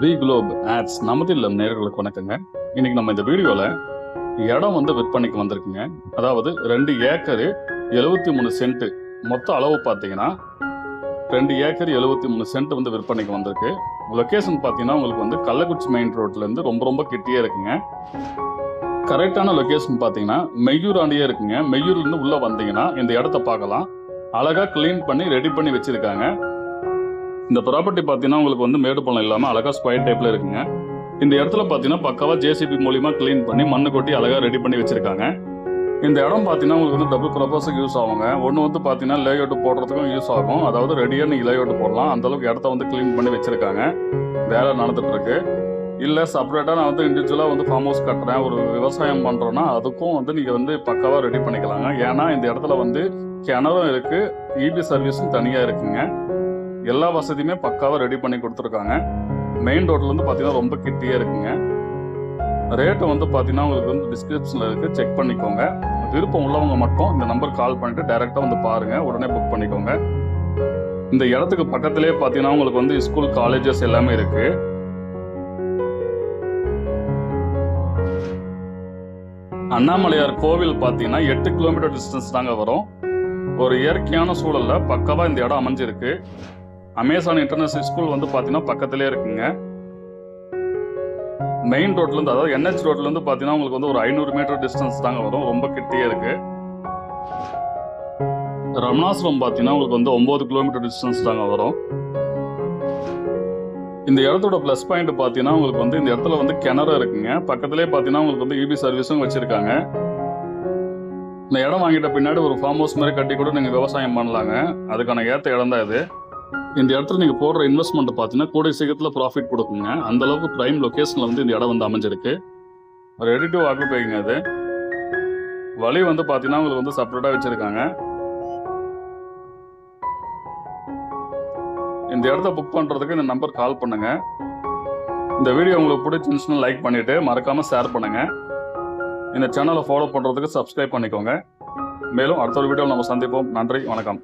We Globe ads நமது இல்லம் நேயர்களுக்கு வணக்கங்க. இன்னைக்கு நம்ம இந்த வீடியோவில் இடம் விற்பனைக்கு வந்திருக்குங்க. அதாவது 2 ஏக்கர் 73 சென்ட் மொத்த அளவு பார்த்தீங்கன்னா 2 ஏக்கர் 73 சென்ட் விற்பனைக்கு வந்திருக்கு. லொக்கேஷன் பார்த்தீங்கன்னா உங்களுக்கு கள்ளக்குறிச்சி மெயின் ரோட்லேருந்து ரொம்ப கிட்டே இருக்குங்க. கரெக்டான லொக்கேஷன் பார்த்தீங்கன்னா மெய்யூர் ஆண்டியே இருக்குங்க. மெய்யூர்லேருந்து உள்ளே வந்தீங்கன்னா இந்த இடத்த பார்க்கலாம். அழகாக க்ளீன் பண்ணி ரெடி பண்ணி வச்சுருக்காங்க. இந்த ப்ராப்பர்ட்டி பார்த்தீங்கன்னா உங்களுக்கு மேடு பள்ளம் இல்லாமல் அழகாக ஸ்கொயர் டைப்பில் இருக்குங்க. இந்த இடத்துல பார்த்தீங்கன்னா பக்காவாக ஜேசிபி மூலிமா க்ளீன் பண்ணி மண்ணு கொட்டி அழகாக ரெடி பண்ணி வச்சுருக்காங்க. இந்த இடம் பார்த்தீங்கன்னா உங்களுக்கு டபுள் ப்ரப்போஸுக்கு யூஸ் ஆகுங்க. ஒன்று பார்த்தீங்கன்னா லேஅவுட் போடுறதுக்கும் யூஸ் ஆகும். அதாவது ரெடியாக நீங்கள் லேஅவுட் போடலாம். அந்தளவுக்கு இடத்த க்ளீன் பண்ணி வச்சுருக்காங்க. வேலை நடந்துட்டு இருக்கு. இல்லை செப்பரேட்டாக நான் இண்டிவிஜுவலாக ஃபார்ம் ஹவுஸ் கட்டுறேன், ஒரு விவசாயம் பண்ணுறோன்னா அதுக்கும் நீங்கள் பக்காவாக ரெடி பண்ணிக்கலாங்க. ஏன்னா இந்த இடத்துல கிணறும் இருக்குது, இபி சர்வீஸும் தனியாக இருக்குங்க. எல்லா வசதியுமே பக்காவாக ரெடி பண்ணி கொடுத்துருக்காங்க. மெயின் ரோட்லேருந்து பார்த்தீங்கன்னா ரொம்ப கிட்டே இருக்குங்க. ரேட்டு பார்த்தீங்கன்னா உங்களுக்கு டிஸ்கிரிப்ஷனில் இருக்குது, செக் பண்ணிக்கோங்க. விருப்பம் உள்ளவங்க மட்டும் இந்த நம்பர் கால் பண்ணிட்டு டைரெக்டாக பாருங்கள், உடனே புக் பண்ணிக்கோங்க. இந்த இடத்துக்கு பக்கத்துலேயே பார்த்தீங்கன்னா உங்களுக்கு ஸ்கூல் காலேஜஸ் எல்லாமே இருக்குது. அண்ணாமலையார் கோவில் பார்த்தீங்கன்னா 8 கிலோமீட்டர் டிஸ்டன்ஸ் தாங்க வரும். ஒரு இயற்கையான சூழலில் பக்காவாக இந்த இடம் அமைஞ்சிருக்கு. அமேசான் இன்டர்நேஷனல் ஸ்கூல் பார்த்தீங்கன்னா பக்கத்திலே இருக்குங்க. மெயின் ரோட்லேருந்து, அதாவது NH ரோட்லேருந்து பார்த்தீங்கன்னா உங்களுக்கு ஒரு 500 மீட்டர் டிஸ்டன்ஸ் தாங்க வரும். ரொம்ப கிட்டே இருக்கு. ரமணாசுரம் பார்த்தீங்கன்னா உங்களுக்கு 9 கிலோமீட்டர் டிஸ்டன்ஸ் தாங்க வரும். இந்த இடத்தோட ப்ளஸ் பாயிண்ட் பார்த்தீங்கன்னா உங்களுக்கு இந்த இடத்துல கிணறு இருக்குங்க. பக்கத்திலே பார்த்தீங்கன்னா உங்களுக்கு இபி சர்வீஸும் வச்சிருக்காங்க. இந்த இடம் வாங்கிட்ட பின்னாடி ஒரு ஃபார்ம் ஹவுஸ் மாதிரி கட்டி கூட நீங்கள் விவசாயம் பண்ணலாங்க. அதுக்கான ஏற்ற இடம் தான் இது. இந்த இடத்துல நீங்கள் போடுற இன்வெஸ்ட்மெண்ட் பார்த்தீங்கன்னா கூடிய சீக்கிரத்தில் ப்ராஃபிட் கொடுக்குங்க. அந்த அளவுக்கு ப்ரைம் லொக்கேஷனில் இந்த இடம் அமைஞ்சிருக்கு. ரெடி டு ஆக்குபைங்க. அது வழி பார்த்தீங்கன்னா உங்களுக்கு செப்பரேட்டாக வச்சுருக்காங்க. இந்த இடத்த புக் பண்ணுறதுக்கு இந்த நம்பர் கால் பண்ணுங்கள். இந்த வீடியோ உங்களுக்கு பிடிச்சிருந்துச்சுன்னா லைக் பண்ணிவிட்டு மறக்காமல் ஷேர் பண்ணுங்கள். இந்த சேனலை ஃபாலோ பண்ணுறதுக்கு சப்ஸ்கிரைப் பண்ணிக்கோங்க. மேலும் அடுத்த ஒரு வீடியோவில் நம்ம சந்திப்போம். நன்றி, வணக்கம்.